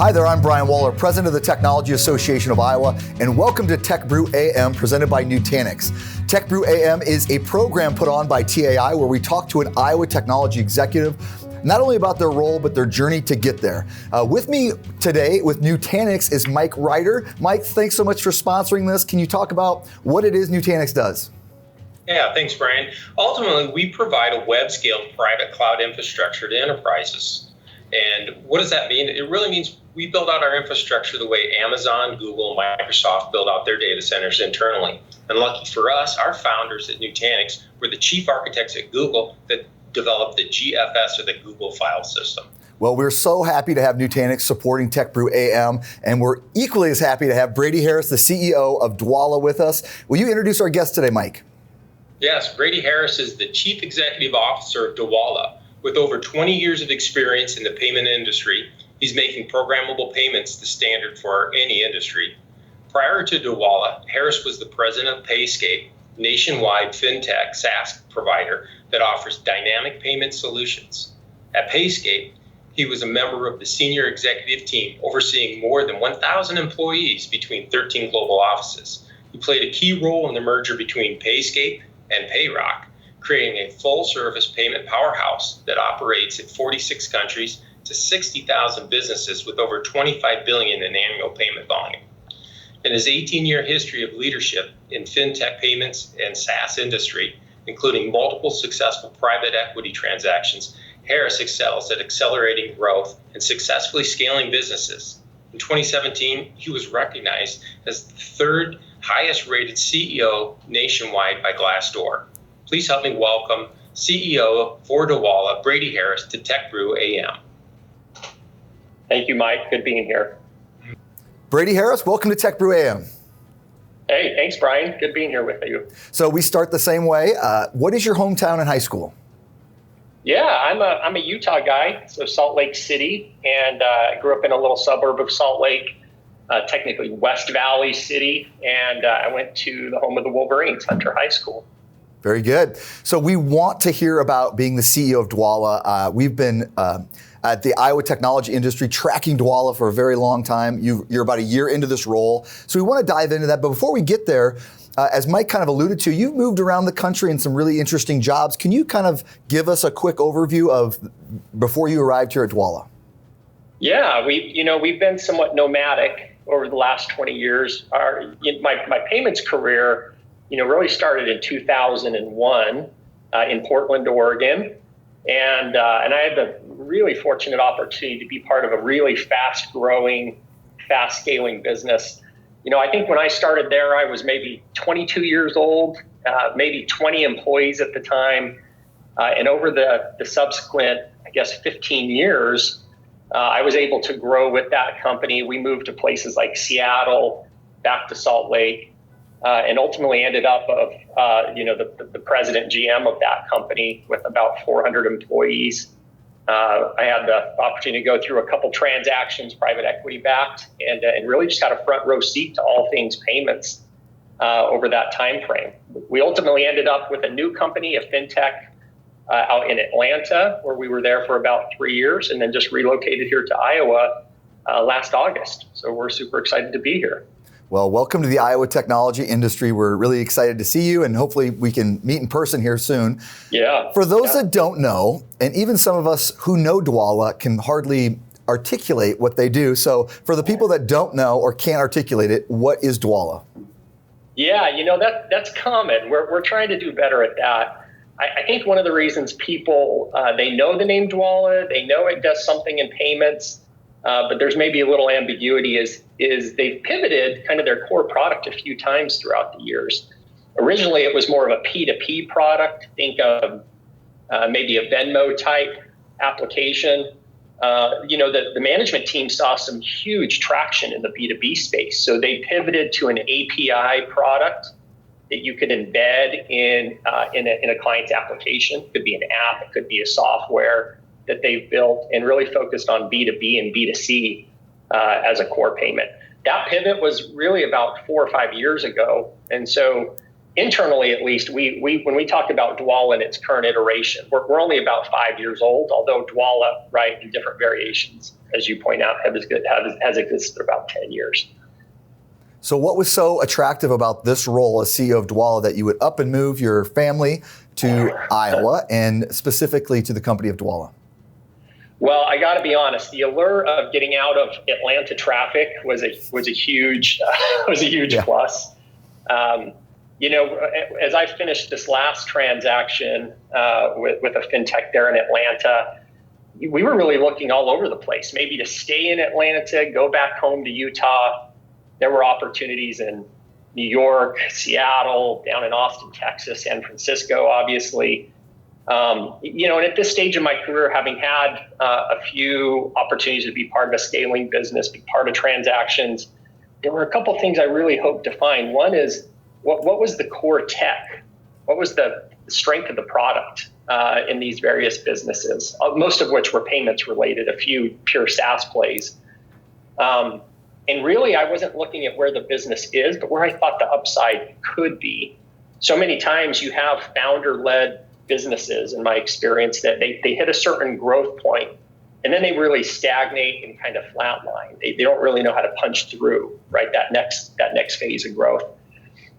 Hi there, I'm Brian Dwolla, President of the Technology Association of Iowa, and welcome to TechBrew AM presented by Nutanix. TechBrew AM is a program put on by TAI where we talk to an Iowa technology executive, not only about their role, but their journey to get there. With me today with Nutanix is Mike Ryder. Mike, thanks so much for sponsoring this. Can you talk about what it is Nutanix does? Yeah, thanks, Brian. Ultimately, we provide a web-scaled private cloud infrastructure to enterprises. And what does that mean? It really means we build out our infrastructure the way Amazon, Google, Microsoft build out their data centers internally. And lucky for us, our founders at Nutanix were the chief architects at Google that developed the GFS, or the Google File System. Well, we're so happy to have Nutanix supporting TechBrew AM, and we're equally as happy to have Brady Harris, the CEO of Dwolla, with us. Will you introduce our guest today, Mike? Yes, Brady Harris is the Chief Executive Officer of Dwolla. With over 20 years of experience in the payment industry, he's making programmable payments the standard for any industry. Prior to Dwolla, Harris was the president of Payscape, nationwide fintech SaaS provider that offers dynamic payment solutions. At Payscape, he was a member of the senior executive team overseeing more than 1,000 employees between 13 global offices. He played a key role in the merger between Payscape and Payrock, creating a full-service payment powerhouse that operates in 46 countries to 60,000 businesses with over $25 billion in annual payment volume. In his 18-year history of leadership in fintech payments and SaaS industry, including multiple successful private equity transactions, Harris excels at accelerating growth and successfully scaling businesses. In 2017, he was recognized as the third highest-rated CEO nationwide by Glassdoor. Please help me welcome CEO for Dwolla, Brady Harris, to TechBrew AM. Thank you, Mike. Good being here. Brady Harris, welcome to TechBrew AM. Hey, thanks, Brian. Good being here with you. So we start the same way. What is your hometown and high school? Yeah, I'm a Utah guy, so Salt Lake City, and I grew up in a little suburb of Salt Lake, technically West Valley City, and I went to the home of the Wolverines, Hunter High School. Very good. So we want to hear about being the CEO of Dwolla. We've been at the Iowa technology industry tracking Dwolla for a very long time. You're about a year into this role. So we want to dive into that. But before we get there, as Mike kind of alluded to, you've moved around the country in some really interesting jobs. Can you kind of give us a quick overview of before you arrived here at Dwolla? Yeah, we've been somewhat nomadic over the last 20 years. My payments career really started in 2001 in Portland, Oregon. And I had the really fortunate opportunity to be part of a really fast-growing, fast-scaling business. I think when I started there, I was maybe 22 years old, maybe 20 employees at the time. And over the subsequent, 15 years, I was able to grow with that company. We moved to places like Seattle, back to Salt Lake, and ultimately ended up the president GM of that company with about 400 employees. I had the opportunity to go through a couple transactions, private equity backed, and really just had a front row seat to all things payments over that time frame. We ultimately ended up with a new company, a fintech out in Atlanta, where we were there for about 3 years, and then just relocated here to Iowa last August. So we're super excited to be here. Well, welcome to the Iowa technology industry. We're really excited to see you, and hopefully we can meet in person here soon. Yeah. For those that don't know, and even some of us who know Dwolla can hardly articulate what they do. So for the people that don't know or can't articulate it, what is Dwolla? Yeah, that's common. We're trying to do better at that. I think one of the reasons people, they know the name Dwolla, they know it does something in payments, but there's maybe a little ambiguity is they've pivoted kind of their core product a few times throughout the years. Originally, it was more of a P2P product. Think of maybe a Venmo type application. The management team saw some huge traction in the B2B space. So they pivoted to an API product that you could embed in a client's application. It could be an app, it could be a software that they've built, and really focused on B2B and B2C as a core payment. That pivot was really about 4 or 5 years ago. And so internally, at least, we when we talk about Dwolla in its current iteration, we're only about 5 years old, although Dwolla, right, in different variations, as you point out, has existed about 10 years. So what was so attractive about this role as CEO of Dwolla that you would up and move your family to Iowa and specifically to the company of Dwolla? Well, I got to be honest. The allure of getting out of Atlanta traffic was a huge plus. As I finished this last transaction with a fintech there in Atlanta, we were really looking all over the place. Maybe to stay in Atlanta, go back home to Utah. There were opportunities in New York, Seattle, down in Austin, Texas, San Francisco, obviously. And at this stage of my career, having had a few opportunities to be part of a scaling business, be part of transactions, there were a couple things I really hoped to find. One is, what was the core tech? What was the strength of the product in these various businesses, most of which were payments related, a few pure SaaS plays. And really, I wasn't looking at where the business is, but where I thought the upside could be. So many times you have founder-led businesses, in my experience, that they hit a certain growth point, and then they really stagnate and kind of flatline. They don't really know how to punch through, right, that next phase of growth.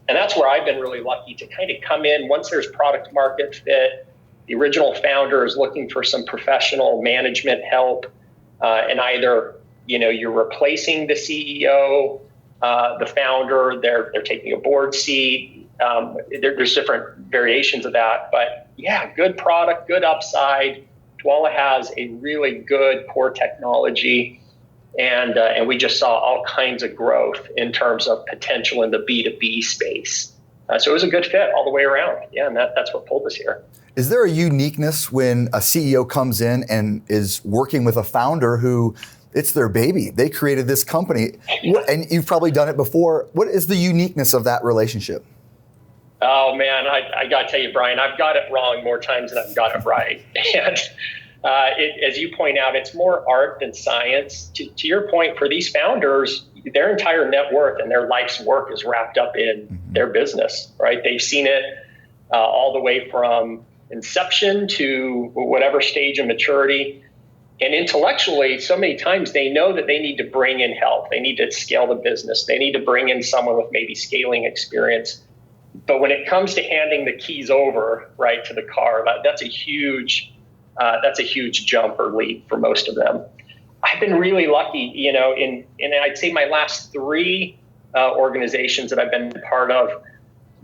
And that's where I've been really lucky to kind of come in once there's product market fit. The original founder is looking for some professional management help, and either you're replacing the CEO, the founder, they're taking a board seat. There's different variations of that, but yeah, good product, good upside. Dwolla has a really good core technology, and we just saw all kinds of growth in terms of potential in the B2B space. So it was a good fit all the way around. Yeah, and that's what pulled us here. Is there a uniqueness when a CEO comes in and is working with a founder who it's their baby? They created this company, and you've probably done it before. What is the uniqueness of that relationship? Oh, man, I got to tell you, Brian, I've got it wrong more times than I've got it right. And as you point out, it's more art than science. To your point, for these founders, their entire net worth and their life's work is wrapped up in their business, right? They've seen it all the way from inception to whatever stage of maturity. And intellectually, so many times they know that they need to bring in help. They need to scale the business. They need to bring in someone with maybe scaling experience. But when it comes to handing the keys over, right, to the car, that's a huge jump or leap for most of them. I've been really lucky, in I'd say my last three organizations that I've been part of,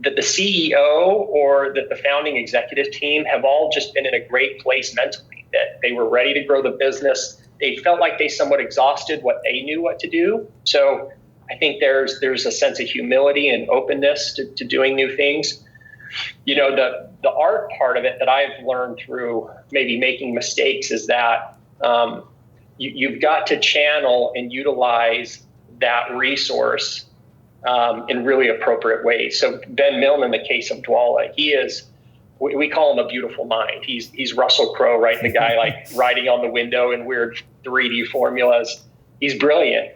that the CEO or that the founding executive team have all just been in a great place mentally, that they were ready to grow the business. They felt like they somewhat exhausted what they knew what to do. So I think there's a sense of humility and openness to doing new things. The art part of it that I've learned through maybe making mistakes is that you've got to channel and utilize that resource in really appropriate ways. So Ben Milne, in the case of Dwolla, he is, we call him a beautiful mind. He's Russell Crowe, right? The guy like writing on the window in weird 3D formulas. He's brilliant.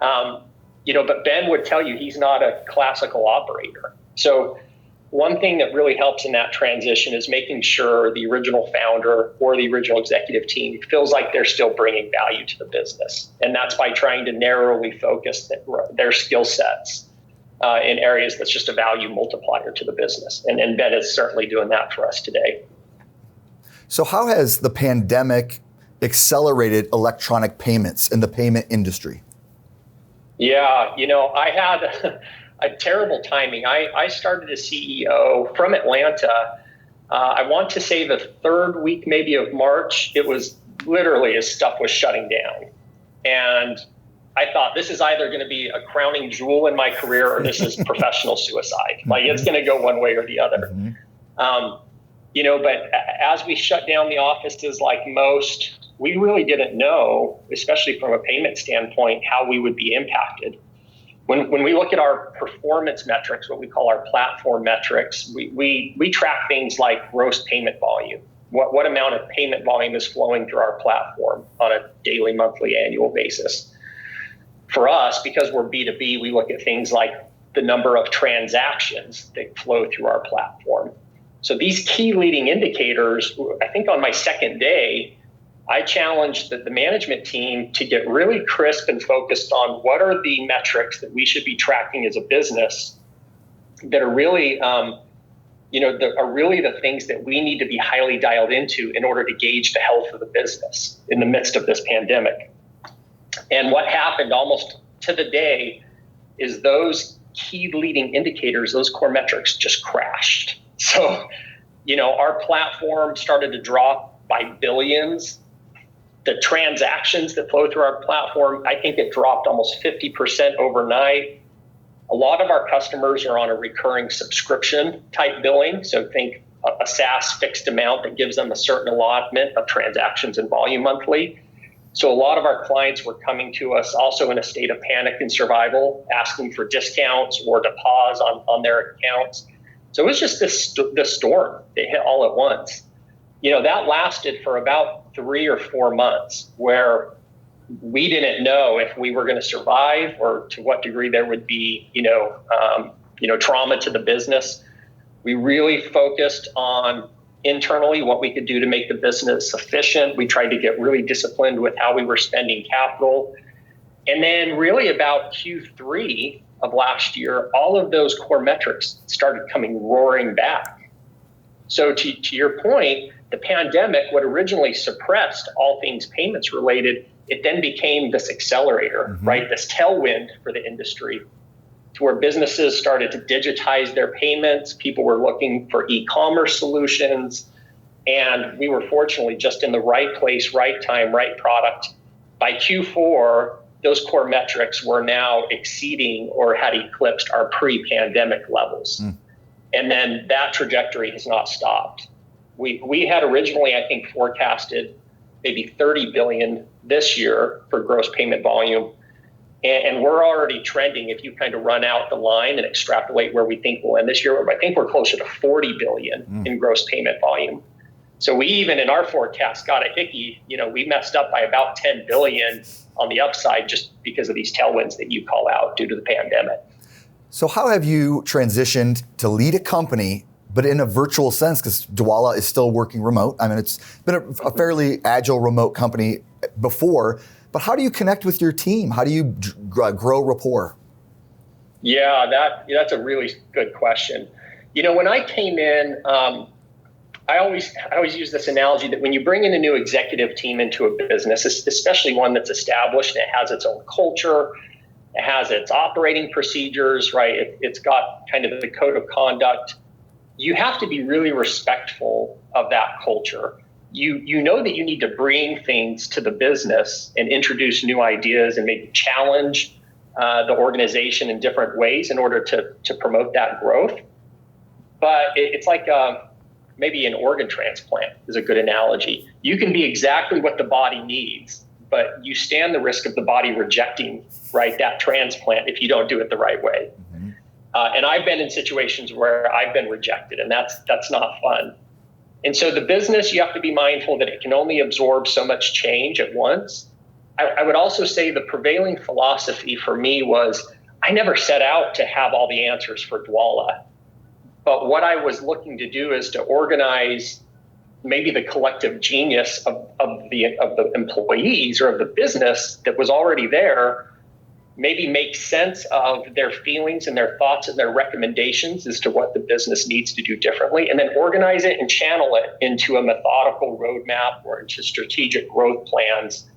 But Ben would tell you he's not a classical operator. So one thing that really helps in that transition is making sure the original founder or the original executive team feels like they're still bringing value to the business. And that's by trying to narrowly focus their skill sets in areas that's just a value multiplier to the business. And Ben is certainly doing that for us today. So how has the pandemic accelerated electronic payments in the payment industry? Yeah, I had a terrible timing. I started as CEO from Atlanta. I want to say the third week maybe of March. It was literally as stuff was shutting down. And I thought this is either going to be a crowning jewel in my career or this is professional suicide. Like it's going to go one way or the other. But as we shut down the offices like most, we really didn't know, especially from a payment standpoint, how we would be impacted. When we look at our performance metrics, what we call our platform metrics, we track things like gross payment volume. What amount of payment volume is flowing through our platform on a daily, monthly, annual basis. For us, because we're B2B, we look at things like the number of transactions that flow through our platform. So these key leading indicators, I think on my second day, I challenged the management team to get really crisp and focused on what are the metrics that we should be tracking as a business that are really, are really the things that we need to be highly dialed into in order to gauge the health of the business in the midst of this pandemic. And what happened almost to the day is those key leading indicators, those core metrics just crashed. So, our platform started to drop by billions. The transactions that flow through our platform, I think it dropped almost 50% overnight. A lot of our customers are on a recurring subscription type billing. So think a SaaS fixed amount that gives them a certain allotment of transactions and volume monthly. So a lot of our clients were coming to us also in a state of panic and survival, asking for discounts or to pause on their accounts. So it was just this storm that hit all at once. That lasted for about 3 or 4 months where we didn't know if we were going to survive or to what degree there would be, trauma to the business. We really focused on internally what we could do to make the business efficient. We tried to get really disciplined with how we were spending capital. And then really about Q3 of last year, all of those core metrics started coming roaring back. So to your point, the pandemic, what originally suppressed all things payments related, it then became this accelerator, right? This tailwind for the industry to where businesses started to digitize their payments. People were looking for e-commerce solutions. And we were fortunately just in the right place, right time, right product. By Q4, those core metrics were now exceeding or had eclipsed our pre-pandemic levels. And then that trajectory has not stopped. We had originally, I think, forecasted maybe 30 billion this year for gross payment volume. And we're already trending, if you kind of run out the line and extrapolate where we think we'll end this year, I think we're closer to 40 billion in gross payment volume. So we even in our forecast got a hickey, we messed up by about 10 billion on the upside just because of these tailwinds that you call out due to the pandemic. So how have you transitioned to lead a company, but in a virtual sense, because Dwolla is still working remote? I mean, it's been a fairly agile remote company before, but how do you connect with your team? How do you grow rapport? Yeah, that's a really good question. When I came in, I always use this analogy that when you bring in a new executive team into a business, especially one that's established and it has its own culture, it has its operating procedures, right? It's got kind of the code of conduct. You have to be really respectful of that culture. You know that you need to bring things to the business and introduce new ideas and maybe challenge the organization in different ways in order to promote that growth. But it's like maybe an organ transplant is a good analogy. You can be exactly what the body needs, but you stand the risk of the body rejecting, right, that transplant if you don't do it the right way. And I've been in situations where I've been rejected, and that's not fun. And so the business, you have to be mindful that it can only absorb so much change at once. I would also say the prevailing philosophy for me was I never set out to have all the answers for Dwolla. But what I was looking to do is to organize maybe the collective genius of the employees or of the business that was already there, maybe make sense of their feelings and their thoughts and their recommendations as to what the business needs to do differently, and then organize it and channel it into a methodical roadmap or into strategic growth plans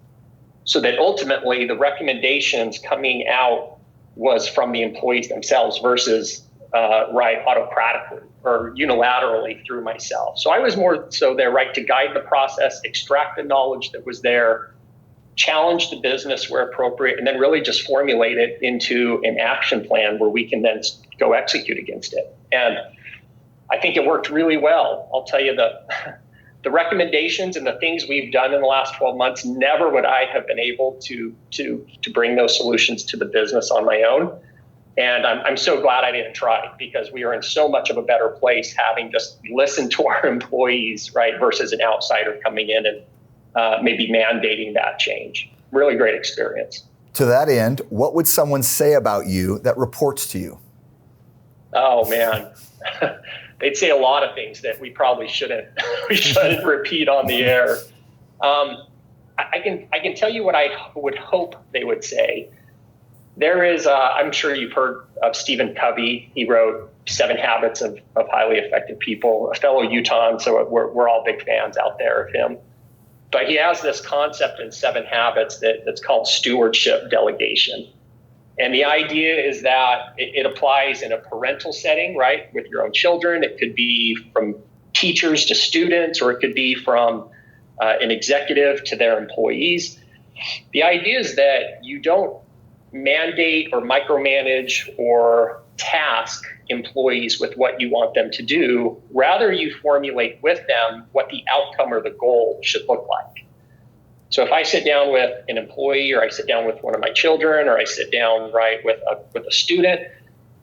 so that ultimately the recommendations coming out was from the employees themselves versus autocratically or unilaterally through myself. So I was more so there, right, to guide the process, extract the knowledge that was there, challenge the business where appropriate, and then really just formulate it into an action plan where we can then go execute against it. And I think it worked really well. I'll tell you the recommendations and the things we've done in the last 12 months, never would I have been able to bring those solutions to the business on my own. And I'm so glad I didn't try, because we are in so much of a better place having just listened to our employees, right, versus an outsider coming in and maybe mandating that change. Really great experience. To that end, what would someone say about you that reports to you? Oh man, they'd say a lot of things that we probably shouldn't repeat on the air. I can tell you what I would hope they would say. There is, I'm sure you've heard of Stephen Covey. He wrote 7 Habits of Highly Effective People, a fellow Utahn, so we're all big fans out there of him. But he has this concept in 7 Habits that's called stewardship delegation. And the idea is that it applies in a parental setting, right, with your own children. It could be from teachers to students, or it could be from an executive to their employees. The idea is that you don't mandate or micromanage or task employees with what you want them to do. Rather, you formulate with them what the outcome or the goal should look like. So if I sit down with an employee, or I sit down with one of my children, or I sit down with a student,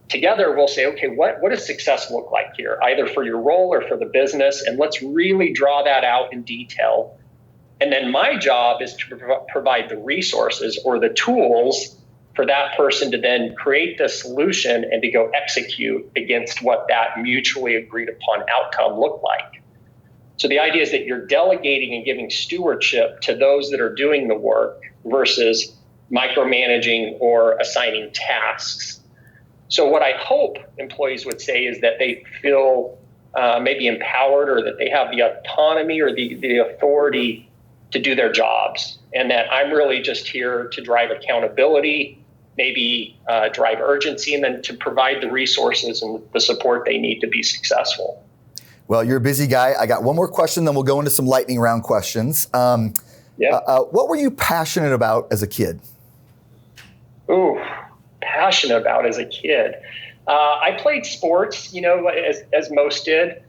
together we'll say, okay, what does success look like here, either for your role or for the business? And let's really draw that out in detail. And then my job is to provide the resources or the tools for that person to then create the solution and to go execute against what that mutually agreed upon outcome looked like. So the idea is that you're delegating and giving stewardship to those that are doing the work versus micromanaging or assigning tasks. So what I hope employees would say is that they feel maybe empowered, or that they have the autonomy or the authority to do their jobs, and that I'm really just here to drive accountability, maybe drive urgency, and then to provide the resources and the support they need to be successful. Well, you're a busy guy. I got one more question, then we'll go into some lightning round questions. What were you passionate about as a kid? Ooh, passionate about as a kid. I played sports, as most did.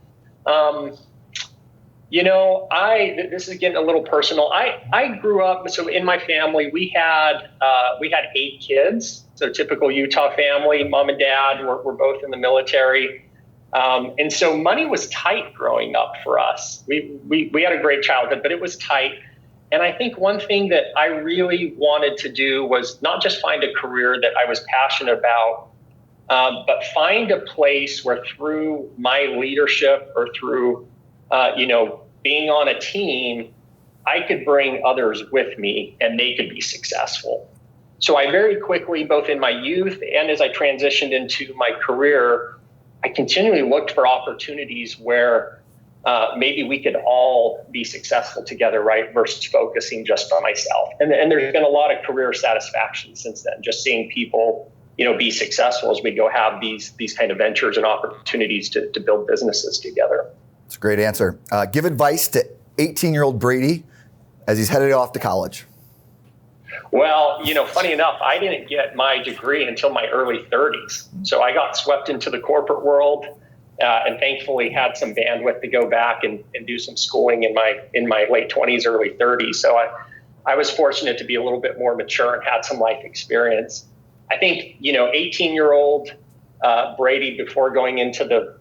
This is getting a little personal. I grew up, so in my family, we had 8 kids. So typical Utah family. Mom and dad were both in the military. And so money was tight growing up for us. We had a great childhood, but it was tight. And I think one thing that I really wanted to do was not just find a career that I was passionate about, but find a place where through my leadership or through, being on a team, I could bring others with me and they could be successful. So I very quickly, both in my youth and as I transitioned into my career, I continually looked for opportunities where maybe we could all be successful together, right, versus focusing just on myself. And there's been a lot of career satisfaction since then, just seeing people, be successful as we go have these kind of ventures and opportunities to build businesses together. That's a great answer. Give advice to 18-year-old Brady as he's headed off to college. Well, funny enough, I didn't get my degree until my early 30s. So I got swept into the corporate world and thankfully had some bandwidth to go back and do some schooling in my late 20s, early 30s. So I was fortunate to be a little bit more mature and had some life experience. I think, 18-year-old Brady, before going into the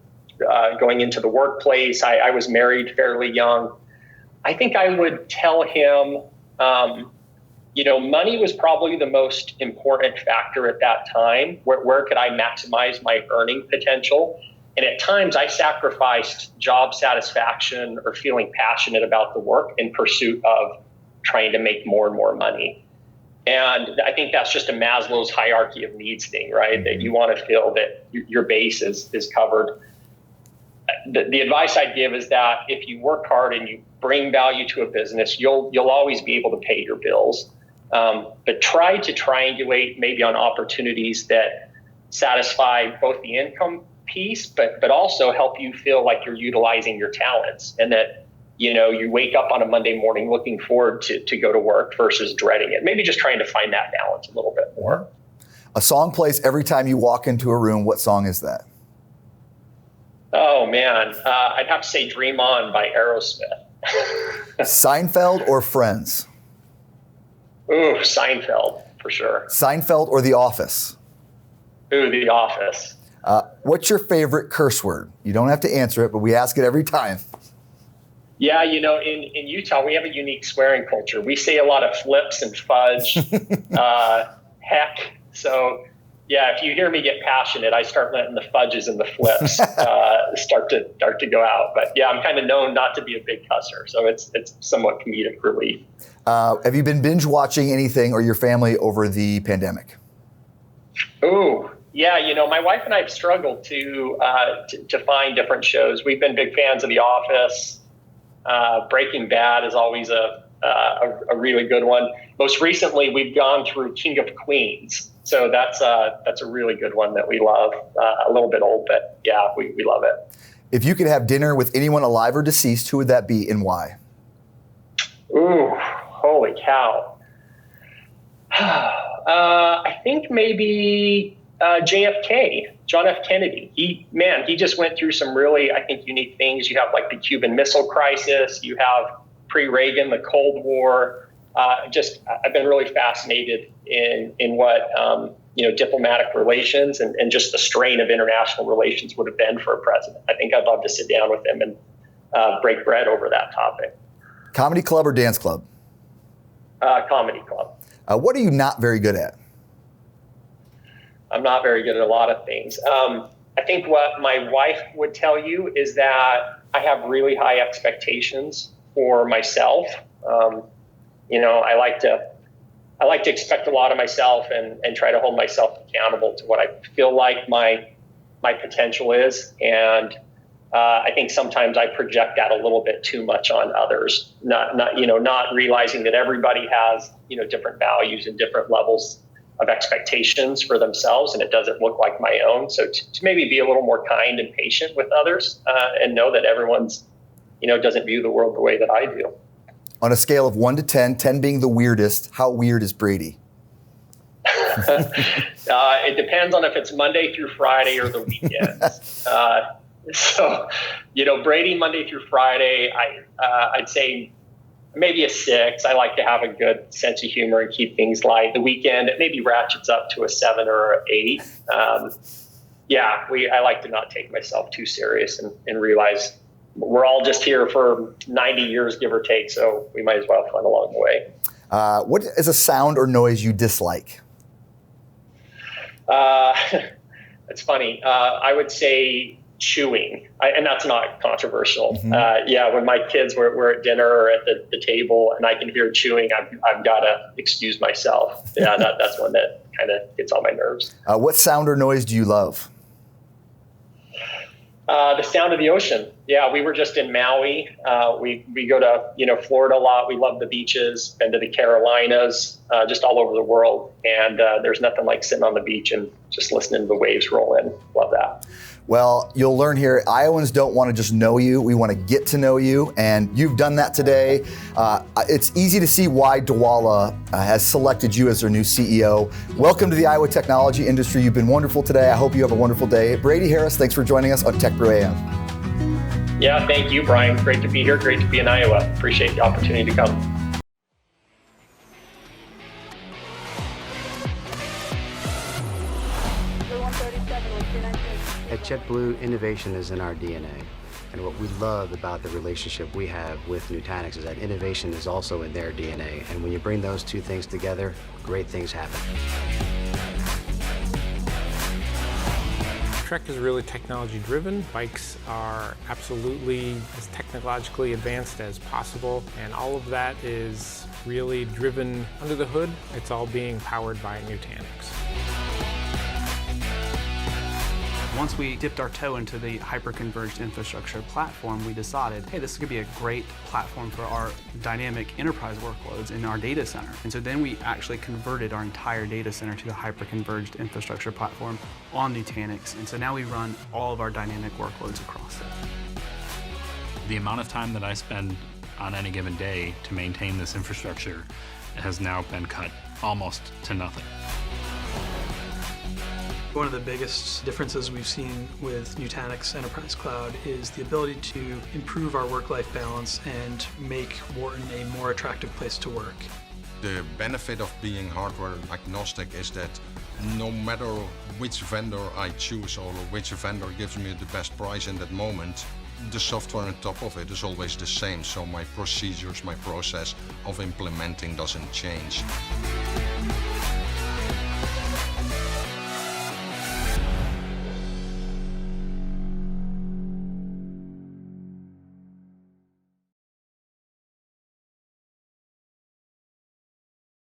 workplace, I was married fairly young. I think I would tell him, money was probably the most important factor at that time. Where could I maximize my earning potential? And at times I sacrificed job satisfaction or feeling passionate about the work in pursuit of trying to make more and more money. And I think that's just a Maslow's hierarchy of needs thing, right? That you want to feel that your base is covered. The advice I'd give is that if you work hard and you bring value to a business, you'll always be able to pay your bills. But try to triangulate maybe on opportunities that satisfy both the income piece, but also help you feel like you're utilizing your talents, and that you wake up on a Monday morning looking forward to go to work versus dreading it. Maybe just trying to find that balance a little bit more. A song plays every time you walk into a room. What song is that? Oh man, I'd have to say "Dream On" by Aerosmith. Seinfeld or Friends? Ooh, Seinfeld for sure. Seinfeld or The Office? Ooh, The Office. What's your favorite curse word? You don't have to answer it, but we ask it every time. Yeah, in Utah, we have a unique swearing culture. We say a lot of flips and fudge, heck. So if you hear me get passionate, I start letting the fudges and the flips start to go out. But yeah, I'm kind of known not to be a big cusser, so it's somewhat comedic relief. Have you been binge watching anything or your family over the pandemic? Ooh, yeah. My wife and I have struggled to find different shows. We've been big fans of The Office. Breaking Bad is always a really good one. Most recently, we've gone through King of Queens. So that's a really good one that we love. A little bit old, but yeah, we love it. If you could have dinner with anyone alive or deceased, who would that be and why? Ooh, holy cow. I think maybe JFK, John F. Kennedy. He just went through some really, I think, unique things. You have like the Cuban Missile Crisis. You have pre-Reagan, the Cold War. I've been really fascinated in what diplomatic relations and just the strain of international relations would have been for a president. I think I'd love to sit down with him and break bread over that topic. Comedy club or dance club? Comedy club. What are you not very good at? I'm not very good at a lot of things. I think what my wife would tell you is that I have really high expectations for myself. I like to expect a lot of myself and try to hold myself accountable to what I feel like my potential is. And I think sometimes I project that a little bit too much on others, not realizing that everybody has, different values and different levels of expectations for themselves, and it doesn't look like my own. So to maybe be a little more kind and patient with others, and know that everyone's, doesn't view the world the way that I do. On a scale of 1 to 10, 10 being the weirdest, how weird is Brady? It depends on if it's Monday through Friday or the weekends. So, Brady Monday through Friday, I'd say maybe a 6. I like to have a good sense of humor and keep things light. The weekend, it maybe ratchets up to a 7 or an 8. I like to not take myself too serious and realize we're all just here for 90 years, give or take, so we might as well have fun along the way. What is a sound or noise you dislike? It's funny. I would say chewing, and that's not controversial. Mm-hmm. When my kids were at dinner or at the table and I can hear chewing, I've got to excuse myself. Yeah, that's one that kind of gets on my nerves. What sound or noise do you love? The sound of the ocean. Yeah, we were just in Maui. We go to Florida a lot. We love the beaches. Been to the Carolinas, just all over the world. And there's nothing like sitting on the beach and just listening to the waves roll in. Love that. Well, you'll learn here, Iowans don't want to just know you. We want to get to know you, and you've done that today. It's easy to see why Dwolla has selected you as their new CEO. Welcome to the Iowa technology industry. You've been wonderful today. I hope you have a wonderful day. Brady Harris, thanks for joining us on TechBrew AM. Yeah, thank you, Brian. Great to be here. Great to be in Iowa. Appreciate the opportunity to come. At TechBrew, innovation is in our DNA. And what we love about the relationship we have with Nutanix is that innovation is also in their DNA. And when you bring those two things together, great things happen. Trek is really technology driven. Bikes are absolutely as technologically advanced as possible. And all of that is really driven under the hood. It's all being powered by Nutanix. Once we dipped our toe into the hyper-converged infrastructure platform, we decided, hey, this could be a great platform for our dynamic enterprise workloads in our data center. And so then we actually converted our entire data center to the hyper-converged infrastructure platform on Nutanix. And so now we run all of our dynamic workloads across it. The amount of time that I spend on any given day to maintain this infrastructure has now been cut almost to nothing. One of the biggest differences we've seen with Nutanix Enterprise Cloud is the ability to improve our work-life balance and make Wharton a more attractive place to work. The benefit of being hardware agnostic is that no matter which vendor I choose or which vendor gives me the best price in that moment, the software on top of it is always the same, so my procedures, my process of implementing doesn't change.